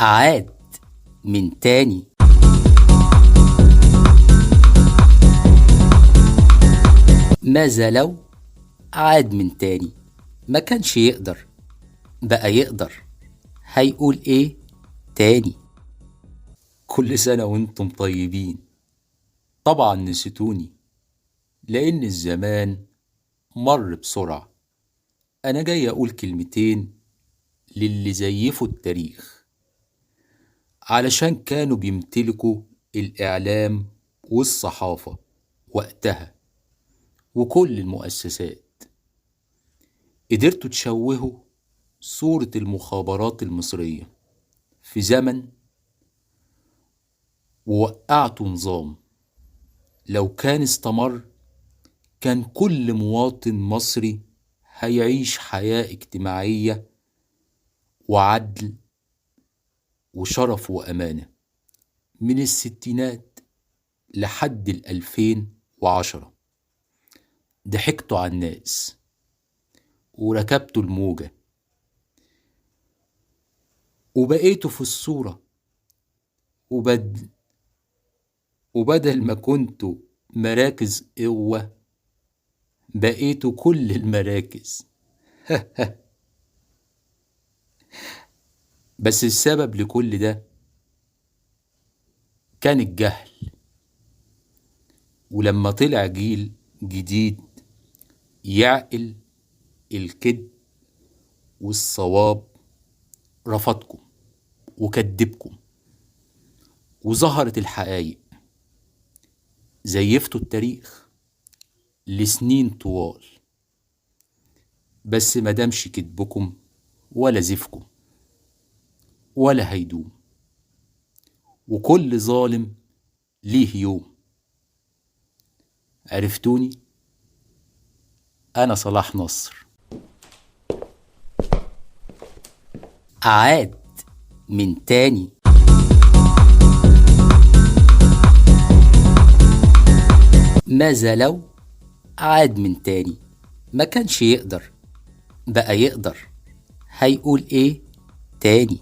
عاد من تاني. ماذا لو عاد من تاني؟ ما كانش يقدر، بقى يقدر. هيقول ايه تاني؟ كل سنة وانتم طيبين. طبعا نسيتوني، لأن الزمان مر بسرعة. أنا جاي أقول كلمتين للي زيفوا التاريخ، علشان كانوا بيمتلكوا الإعلام والصحافة وقتها، وكل المؤسسات. قدرتوا تشوهوا صورة المخابرات المصرية في زمن، ووقعتوا نظام لو كان استمر كان كل مواطن مصري هيعيش حياة اجتماعية وعدل وشرف وأمانة. من الستينات لحد 2010 ضحكتوا على الناس وركبتوا الموجة، وبقيتوا في الصورة. وبدل ما كنتوا مراكز قوة بقيتوا كل المراكز. بس السبب لكل ده كان الجهل. ولما طلع جيل جديد يعقل الكذب والصواب، رفضكم وكذبكم، وظهرت الحقائق. زيفتوا التاريخ لسنين طوال، بس ما دامش كذبكم ولا زفكم ولا هيدوم. وكل ظالم ليه يوم. عرفتوني؟ أنا صلاح نصر. عاد من تاني. ماذا لو عاد من تاني؟ ما كانش يقدر، بقى يقدر. هيقول ايه تاني؟